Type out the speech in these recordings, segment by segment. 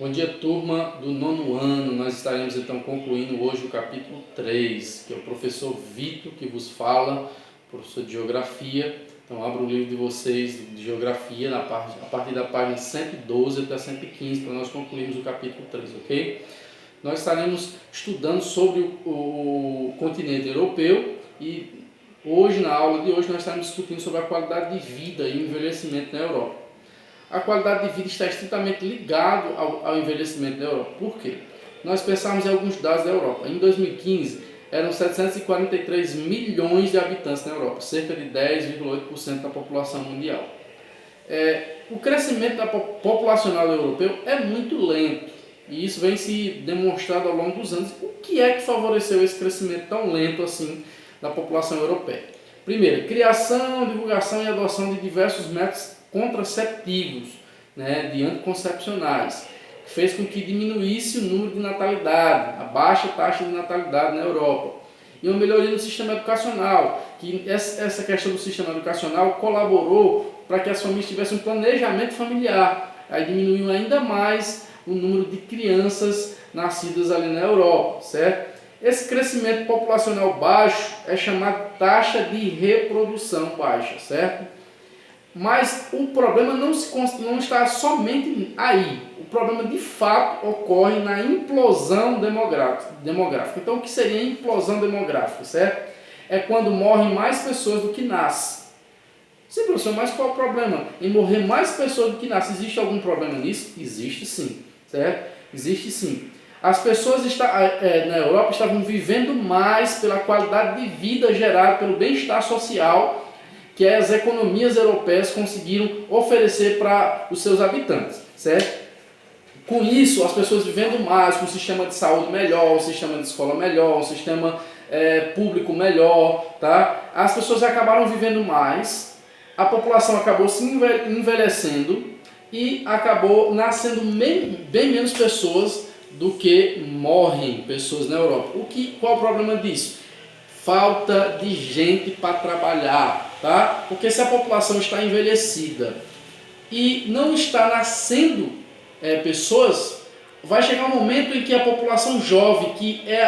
Bom dia, turma do nono ano. Nós estaremos então concluindo hoje o capítulo 3, que é o professor Vitor que vos fala, professor de Geografia. Então, abra o livro de vocês de Geografia a partir da página 112 até 115, para nós concluirmos o capítulo 3, ok? Nós estaremos estudando sobre o continente europeu e hoje, na aula de hoje, nós estaremos discutindo sobre a qualidade de vida e o envelhecimento na Europa. A qualidade de vida está estritamente ligado ao envelhecimento da Europa. Por quê? Nós pensamos em alguns dados da Europa. Em 2015, eram 743 milhões de habitantes na Europa, cerca de 10,8% da população mundial. O crescimento populacional europeu é muito lento, e isso vem se demonstrado ao longo dos anos. O que é que favoreceu esse crescimento tão lento assim da população europeia? Primeiro, criação, divulgação e adoção de diversos métodos contraceptivos, de anticoncepcionais, que fez com que diminuísse o número de natalidade, a baixa taxa de natalidade na Europa. E uma melhoria no sistema educacional, que essa questão do sistema educacional colaborou para que as famílias tivessem um planejamento familiar, aí diminuiu ainda mais o número de crianças nascidas ali na Europa, certo? Esse crescimento populacional baixo é chamado taxa de reprodução baixa, certo? Mas o problema não está somente aí. O problema de fato ocorre na implosão demográfica. Então, o que seria implosão demográfica, certo? É quando morrem mais pessoas do que nascem. Sim, professor, mas qual é o problema em morrer mais pessoas do que nascem? Existe algum problema nisso? Existe sim, certo? Existe sim. As pessoas na Europa estavam vivendo mais pela qualidade de vida gerada pelo bem-estar social que as economias europeias conseguiram oferecer para os seus habitantes, certo? Com isso, as pessoas vivendo mais, com um sistema de saúde melhor, um sistema de escola melhor, um sistema público melhor, tá? As pessoas acabaram vivendo mais, a população acabou se envelhecendo e acabou nascendo bem menos pessoas do que morrem pessoas na Europa. Qual o problema disso? Falta de gente para trabalhar, tá? Porque se a população está envelhecida e não está nascendo pessoas, vai chegar um momento em que a população jovem, que é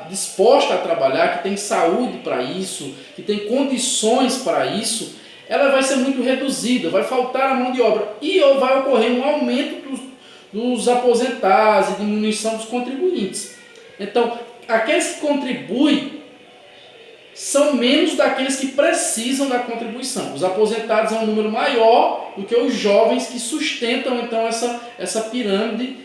disposta a trabalhar, que tem saúde para isso, que tem condições para isso, ela vai ser muito reduzida, vai faltar a mão de obra e vai ocorrer um aumento dos aposentados e diminuição dos contribuintes. Então, aqueles que contribuem são menos daqueles que precisam da contribuição. Os aposentados é um número maior do que os jovens que sustentam então essa pirâmide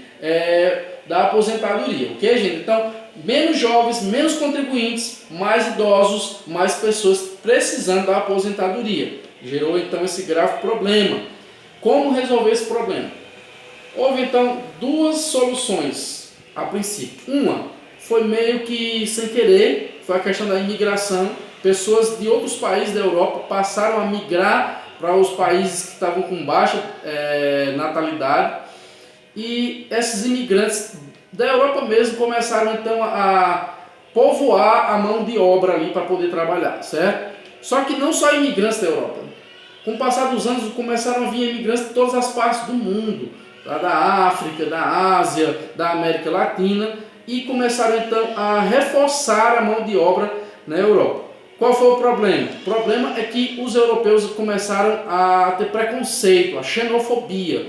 da aposentadoria, ok, gente? Então, menos jovens, menos contribuintes, mais idosos, mais pessoas precisando da aposentadoria. Gerou então esse grave problema. Como resolver esse problema? Houve então duas soluções a princípio. Uma foi meio que sem querer, foi a questão da imigração. Pessoas de outros países da Europa passaram a migrar para os países que estavam com baixa natalidade, e esses imigrantes da Europa mesmo começaram então a povoar a mão de obra ali para poder trabalhar, certo? Só que não só imigrantes da Europa. Com o passar dos anos começaram a vir imigrantes de todas as partes do mundo, da África, da Ásia, da América Latina, e começaram então a reforçar a mão de obra na Europa. Qual foi o problema? O problema é que os europeus começaram a ter preconceito, a xenofobia,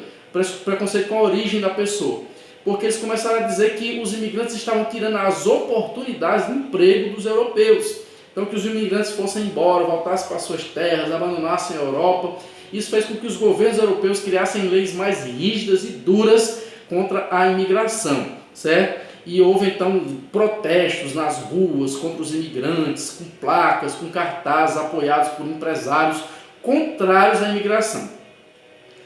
preconceito com a origem da pessoa, porque eles começaram a dizer que os imigrantes estavam tirando as oportunidades de emprego dos europeus. Então, que os imigrantes fossem embora, voltassem para suas terras, abandonassem a Europa. Isso fez com que os governos europeus criassem leis mais rígidas e duras contra a imigração, certo? E houve então protestos nas ruas contra os imigrantes, com placas, com cartazes apoiados por empresários contrários à imigração.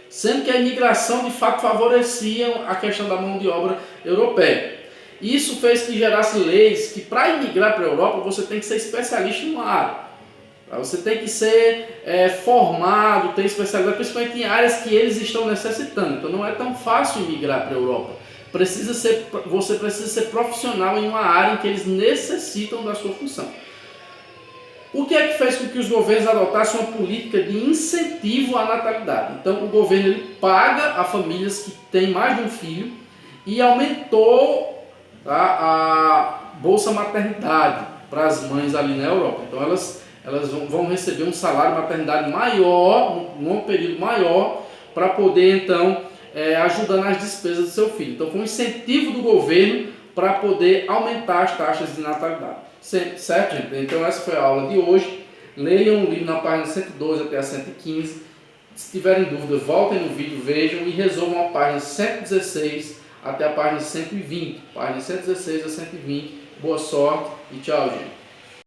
Sendo que a imigração de fato favorecia a questão da mão de obra europeia. Isso fez que gerasse leis que para imigrar para a Europa você tem que ser especialista em uma área. Você tem que ser formado, ter especialidade, principalmente em áreas que eles estão necessitando. Então não é tão fácil imigrar para a Europa. Você precisa ser profissional em uma área em que eles necessitam da sua função. O que é que fez com que os governos adotassem uma política de incentivo à natalidade? Então, o governo ele paga a famílias que têm mais de um filho e aumentou a Bolsa Maternidade para as mães ali na Europa. Então, elas vão receber um salário maternidade maior, num período maior, para poder, então, ajudar nas despesas do seu filho. Então, foi um incentivo do governo para poder aumentar as taxas de natalidade. Certo, gente? Então, essa foi a aula de hoje. Leiam o livro na página 112 até a 115. Se tiverem dúvidas, voltem no vídeo, vejam e resolvam a página 116 até a página 120. Página 116 a 120. Boa sorte e tchau, gente.